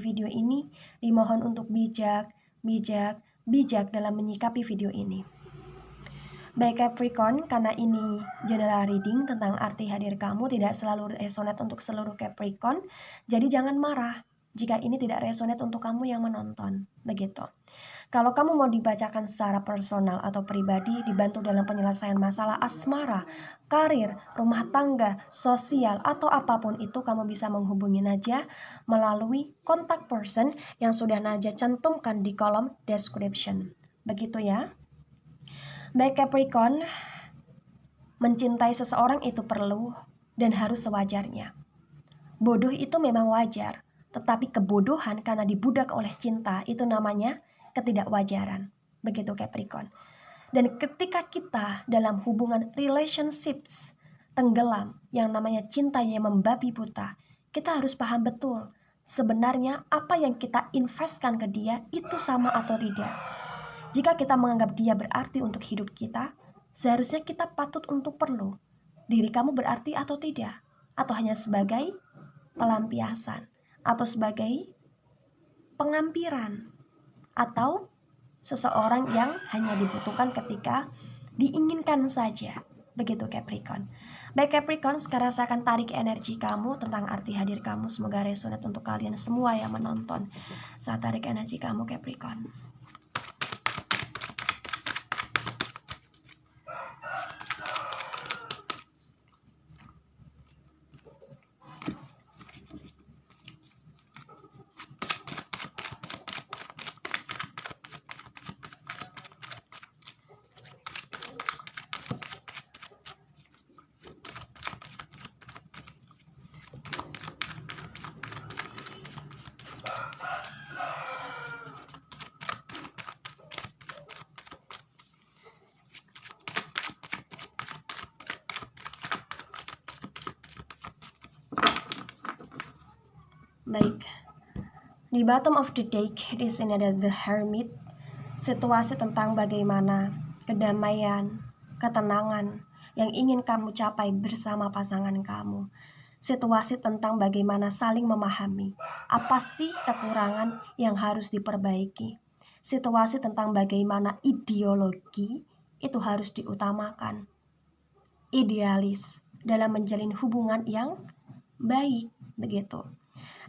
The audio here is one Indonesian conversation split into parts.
video ini, dimohon untuk bijak dalam menyikapi video ini. Baik Capricorn, karena ini general reading tentang arti hadir kamu tidak selalu resonate untuk seluruh Capricorn, jadi jangan marah jika ini tidak resonate untuk kamu yang menonton, begitu. Kalau kamu mau dibacakan secara personal atau pribadi, dibantu dalam penyelesaian masalah asmara, karir, rumah tangga, sosial, atau apapun itu, kamu bisa menghubungi Najah melalui kontak person yang sudah Najah cantumkan di kolom description. Begitu ya. Baik Capricorn, mencintai seseorang itu perlu dan harus sewajarnya. Bodoh itu memang wajar, tetapi kebodohan karena dibudak oleh cinta itu namanya ketidakwajaran. Begitu Capricorn. Dan ketika kita dalam hubungan relationships tenggelam yang namanya cinta yang membabi buta, kita harus paham betul sebenarnya apa yang kita investkan ke dia itu sama atau tidak. Jika kita menganggap dia berarti untuk hidup kita, seharusnya kita patut untuk perlu. Diri kamu berarti atau tidak? Atau hanya sebagai pelampiasan? Atau sebagai pengampiran? Atau seseorang yang hanya dibutuhkan ketika diinginkan saja? Begitu Capricorn. Baik Capricorn, sekarang saya akan tarik energi kamu tentang arti hadir kamu. Semoga resonate untuk kalian semua yang menonton. Saya tarik energi kamu Capricorn. Baik, di bottom of the deck di sini ada The Hermit, situasi tentang bagaimana kedamaian, ketenangan yang ingin kamu capai bersama pasangan kamu. Situasi tentang bagaimana saling memahami, apa sih kekurangan yang harus diperbaiki. Situasi tentang bagaimana ideologi itu harus diutamakan. Idealis dalam menjalin hubungan yang baik, begitu.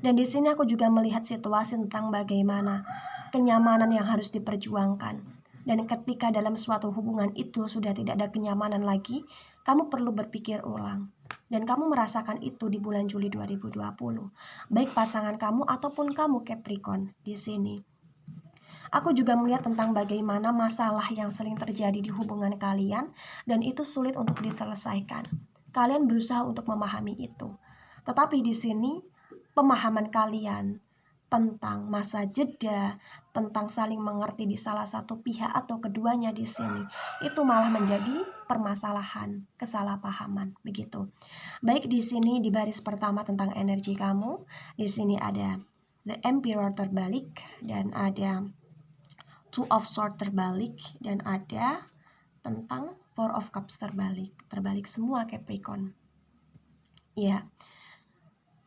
Dan di sini aku juga melihat situasi tentang bagaimana kenyamanan yang harus diperjuangkan. Dan ketika dalam suatu hubungan itu sudah tidak ada kenyamanan lagi, kamu perlu berpikir ulang. Dan kamu merasakan itu di bulan Juli 2020. Baik pasangan kamu ataupun kamu Capricorn di sini. Aku juga melihat tentang bagaimana masalah yang sering terjadi di hubungan kalian dan itu sulit untuk diselesaikan. Kalian berusaha untuk memahami itu. Tetapi di sini pemahaman kalian tentang masa jeda, tentang saling mengerti di salah satu pihak atau keduanya di sini, itu malah menjadi permasalahan, kesalahpahaman, begitu. Baik di sini di baris pertama tentang energi kamu, di sini ada The Emperor terbalik dan ada Two of Swords terbalik dan ada tentang Four of Cups terbalik semua Capricorn. Ya.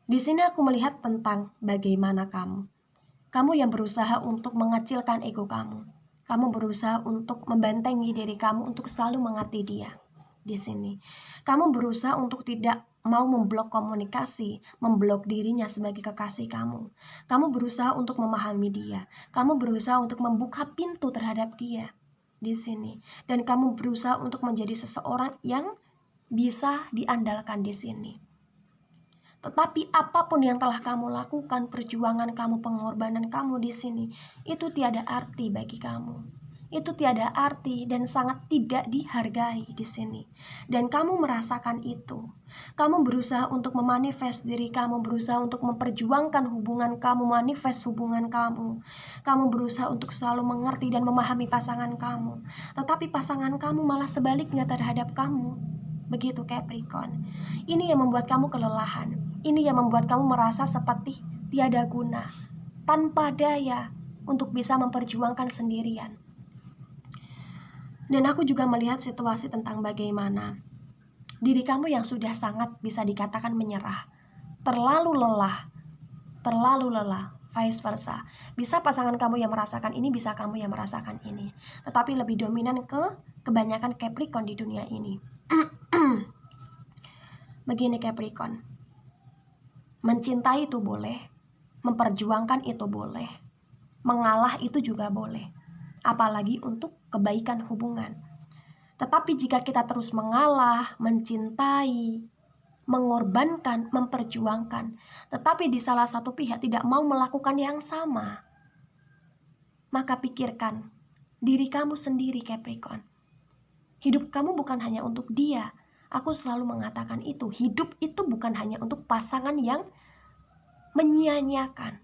Di sini aku melihat tentang bagaimana kamu yang berusaha untuk mengecilkan ego kamu. Kamu berusaha untuk membentengi diri kamu untuk selalu mengerti dia. Di sini, kamu berusaha untuk tidak mau memblok komunikasi, memblok dirinya sebagai kekasih kamu. Kamu berusaha untuk memahami dia. Kamu berusaha untuk membuka pintu terhadap dia di sini. Dan kamu berusaha untuk menjadi seseorang yang bisa diandalkan di sini. Tetapi apapun yang telah kamu lakukan, perjuangan kamu, pengorbanan kamu di sini, itu tiada arti bagi kamu. Itu tiada arti dan sangat tidak dihargai di sini. Dan kamu merasakan itu. Kamu berusaha untuk memanifest diri kamu, berusaha untuk memperjuangkan hubungan kamu, manifest hubungan kamu. Kamu berusaha untuk selalu mengerti dan memahami pasangan kamu. Tetapi pasangan kamu malah sebaliknya terhadap kamu. Begitu Capricorn. Ini yang membuat kamu kelelahan. Ini yang membuat kamu merasa seperti tiada guna, tanpa daya untuk bisa memperjuangkan sendirian. Dan aku juga melihat situasi tentang bagaimana diri kamu yang sudah sangat bisa dikatakan menyerah, terlalu lelah, vice versa. Bisa pasangan kamu yang merasakan ini, bisa kamu yang merasakan ini. Tetapi lebih dominan ke kebanyakan Capricorn di dunia ini. Begini Capricorn, mencintai itu boleh, memperjuangkan itu boleh, mengalah itu juga boleh, apalagi untuk kebaikan hubungan. Tetapi jika kita terus mengalah, mencintai, mengorbankan, memperjuangkan, tetapi di salah satu pihak tidak mau melakukan yang sama, maka pikirkan diri kamu sendiri Capricorn. Hidup kamu bukan hanya untuk dia. Aku selalu mengatakan itu, hidup itu bukan hanya untuk pasangan yang menyia-nyiakan,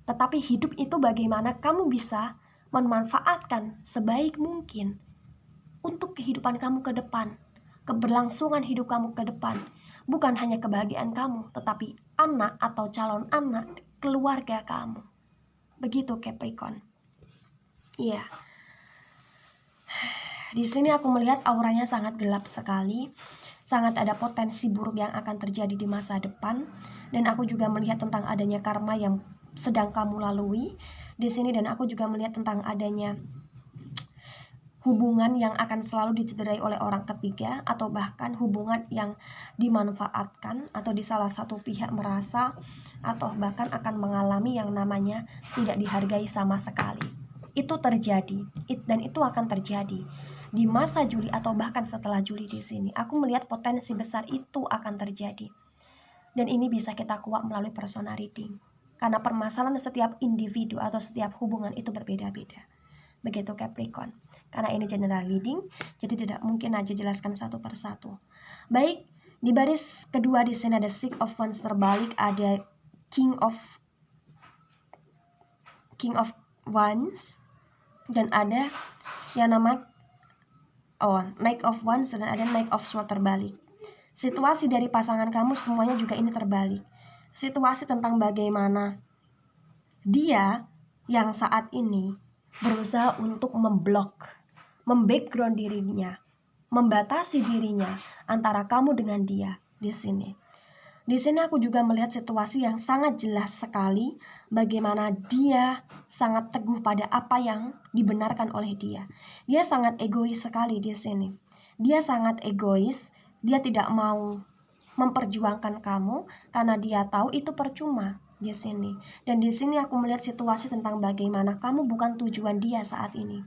tetapi hidup itu bagaimana kamu bisa memanfaatkan sebaik mungkin untuk kehidupan kamu ke depan, keberlangsungan hidup kamu ke depan. Bukan hanya kebahagiaan kamu, tetapi anak atau calon anak, keluarga kamu. Begitu Capricorn. Iya. Di sini aku melihat auranya sangat gelap sekali. Sangat ada potensi buruk yang akan terjadi di masa depan. Dan aku juga melihat tentang adanya karma yang sedang kamu lalui di sini, dan aku juga melihat tentang adanya hubungan yang akan selalu dicederai oleh orang ketiga, atau bahkan hubungan yang dimanfaatkan atau di salah satu pihak merasa atau bahkan akan mengalami yang namanya tidak dihargai sama sekali. Itu terjadi, dan itu akan terjadi di masa Juli atau bahkan setelah Juli. Di sini aku melihat potensi besar itu akan terjadi, dan ini bisa kita kuak melalui personal reading, karena permasalahan setiap individu atau setiap hubungan itu berbeda-beda. Begitu Capricorn. Karena ini general reading, jadi tidak mungkin aja jelaskan satu persatu. Baik, di baris kedua di sini ada Six of Wands terbalik, ada King of Wands, dan ada yang nama Knight of Wands, dan ada Knight of Swords terbalik. Situasi dari pasangan kamu semuanya juga ini terbalik. Situasi tentang bagaimana dia yang saat ini berusaha untuk membackground dirinya, membatasi dirinya antara kamu dengan dia di sini. Di sini aku juga melihat situasi yang sangat jelas sekali bagaimana dia sangat teguh pada apa yang dibenarkan oleh dia. Dia sangat egois sekali di sini. Dia sangat egois, dia tidak mau memperjuangkan kamu karena dia tahu itu percuma di sini. Dan di sini aku melihat situasi tentang bagaimana kamu bukan tujuan dia saat ini.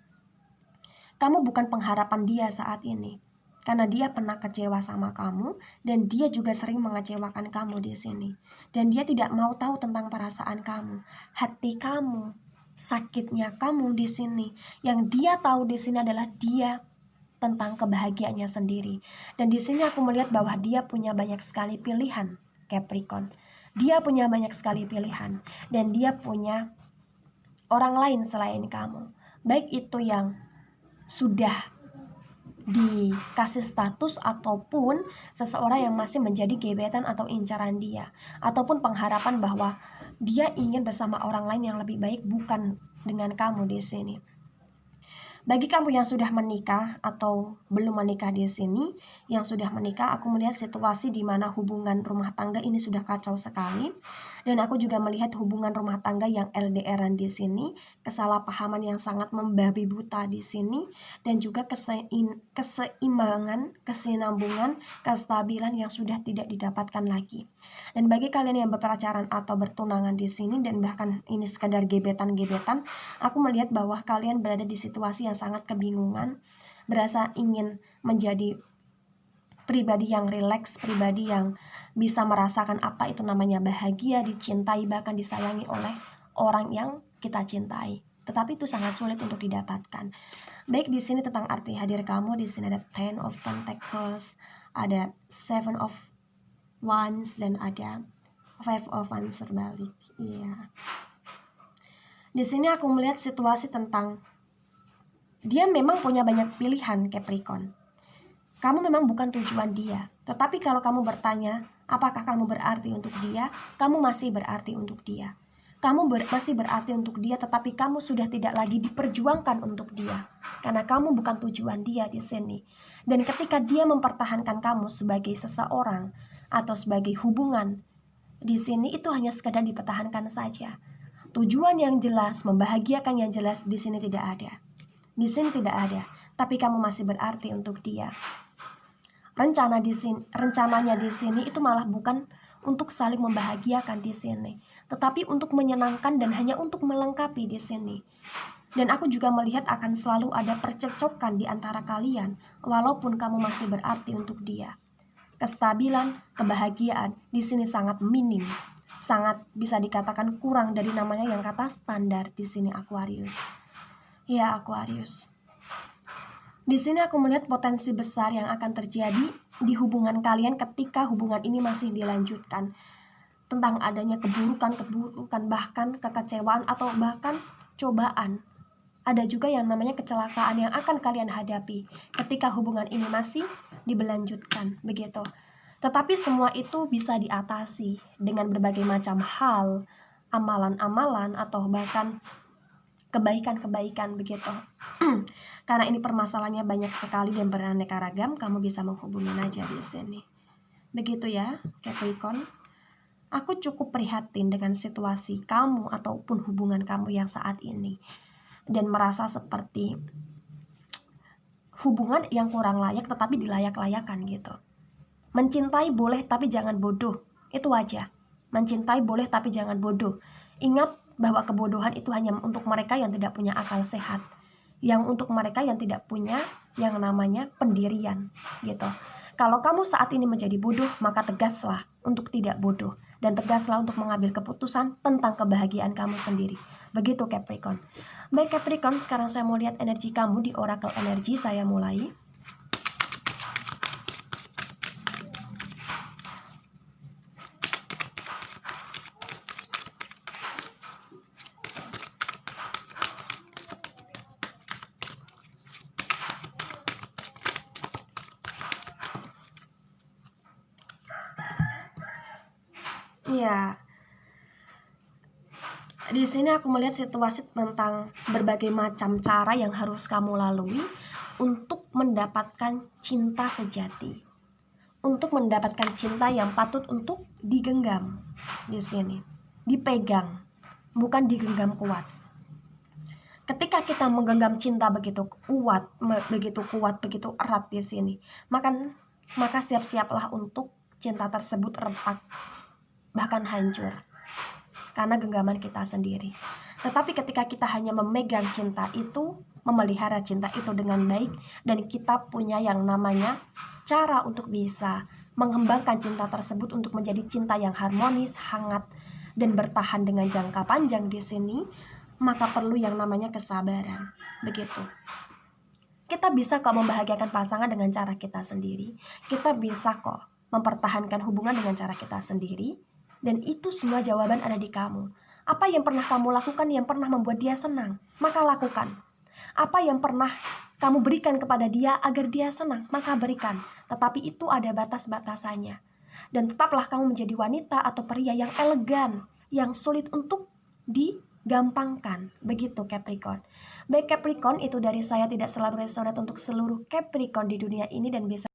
Kamu bukan pengharapan dia saat ini. Karena dia pernah kecewa sama kamu, dan dia juga sering mengecewakan kamu di sini. Dan dia tidak mau tahu tentang perasaan kamu, hati kamu, sakitnya kamu di sini. Yang dia tahu di sini adalah dia tentang kebahagiaannya sendiri. Dan di sini aku melihat bahwa dia punya banyak sekali pilihan, Capricorn. Dia punya banyak sekali pilihan, dan dia punya orang lain selain kamu. Baik itu yang sudah dikasih status, ataupun seseorang yang masih menjadi gebetan atau incaran dia, ataupun pengharapan bahwa dia ingin bersama orang lain yang lebih baik, bukan dengan kamu di sini. Bagi kamu yang sudah menikah atau belum menikah di sini, yang sudah menikah, aku melihat situasi di mana hubungan rumah tangga ini sudah kacau sekali. Dan aku juga melihat hubungan rumah tangga yang LDR-an di sini, kesalahpahaman yang sangat membabi buta di sini, dan juga keseimbangan, kesinambungan, kestabilan yang sudah tidak didapatkan lagi. Dan bagi kalian yang berpacaran atau bertunangan di sini, dan bahkan ini sekadar gebetan-gebetan, aku melihat bahwa kalian berada di situasi yang sangat kebingungan, berasa ingin menjadi pribadi yang rileks, pribadi yang bisa merasakan apa itu namanya bahagia, dicintai, bahkan disayangi oleh orang yang kita cintai. Tetapi itu sangat sulit untuk didapatkan. Baik, di sini tentang arti hadir kamu, di sini ada Ten of Pentacles, ada Seven of Wands, dan ada Five of Wands terbalik. Iya. Di sini aku melihat situasi tentang dia memang punya banyak pilihan, Capricorn. Kamu memang bukan tujuan dia. Tetapi kalau kamu bertanya, apakah kamu berarti untuk dia? Kamu masih berarti untuk dia. Kamu masih berarti untuk dia, tetapi kamu sudah tidak lagi diperjuangkan untuk dia. Karena kamu bukan tujuan dia di sini. Dan ketika dia mempertahankan kamu sebagai seseorang atau sebagai hubungan, di sini itu hanya sekedar dipertahankan saja. Tujuan yang jelas, membahagiakan yang jelas di sini tidak ada. Di sini tidak ada, tapi kamu masih berarti untuk dia. Rencananya di sini itu malah bukan untuk saling membahagiakan di sini, tetapi untuk menyenangkan dan hanya untuk melengkapi di sini. Dan aku juga melihat akan selalu ada percekcokan di antara kalian, walaupun kamu masih berarti untuk dia. Kestabilan, kebahagiaan di sini sangat minim, sangat bisa dikatakan kurang dari namanya yang kata standar di sini Aquarius. Ya Aquarius. Di sini aku melihat potensi besar yang akan terjadi di hubungan kalian ketika hubungan ini masih dilanjutkan. Tentang adanya keburukan, bahkan kekecewaan atau bahkan cobaan. Ada juga yang namanya kecelakaan yang akan kalian hadapi ketika hubungan ini masih dilanjutkan, begitu. Tetapi semua itu bisa diatasi dengan berbagai macam hal, amalan-amalan atau bahkan kebaikan-kebaikan, begitu. Karena ini permasalahannya banyak sekali dan beraneka ragam, kamu bisa menghubungi aja di sini. Begitu ya, Capricorn. Aku cukup prihatin dengan situasi kamu ataupun hubungan kamu yang saat ini. Dan merasa seperti hubungan yang kurang layak tetapi dilayak-layakan gitu. Mencintai boleh tapi jangan bodoh. Itu aja. Mencintai boleh tapi jangan bodoh. Ingat bahwa kebodohan itu hanya untuk mereka yang tidak punya akal sehat. Yang untuk mereka yang tidak punya yang namanya pendirian gitu. Kalau kamu saat ini menjadi bodoh, maka tegaslah untuk tidak bodoh. Dan tegaslah untuk mengambil keputusan tentang kebahagiaan kamu sendiri. Begitu Capricorn. Baik Capricorn, sekarang saya mau lihat energi kamu di Oracle Energi. Saya mulai. Iya. Di sini aku melihat situasi tentang berbagai macam cara yang harus kamu lalui untuk mendapatkan cinta sejati. Untuk mendapatkan cinta yang patut untuk digenggam di sini. Dipegang, bukan digenggam kuat. Ketika kita menggenggam cinta begitu kuat, begitu erat di sini, maka siap-siaplah untuk cinta tersebut retak, bahkan hancur, karena genggaman kita sendiri. Tetapi ketika kita hanya memegang cinta itu, memelihara cinta itu dengan baik, dan kita punya yang namanya cara untuk bisa mengembangkan cinta tersebut untuk menjadi cinta yang harmonis, hangat, dan bertahan dengan jangka panjang di sini, maka perlu yang namanya kesabaran. Begitu. Kita bisa kok membahagiakan pasangan dengan cara kita sendiri. Kita bisa kok mempertahankan hubungan dengan cara kita sendiri. Dan itu semua jawaban ada di kamu. Apa yang pernah kamu lakukan yang pernah membuat dia senang, maka lakukan. Apa yang pernah kamu berikan kepada dia agar dia senang, maka berikan. Tetapi itu ada batas-batasannya. Dan tetaplah kamu menjadi wanita atau pria yang elegan, yang sulit untuk digampangkan. Begitu Capricorn. Baik Capricorn, itu dari saya, tidak selalu resonate untuk seluruh Capricorn di dunia ini dan bisa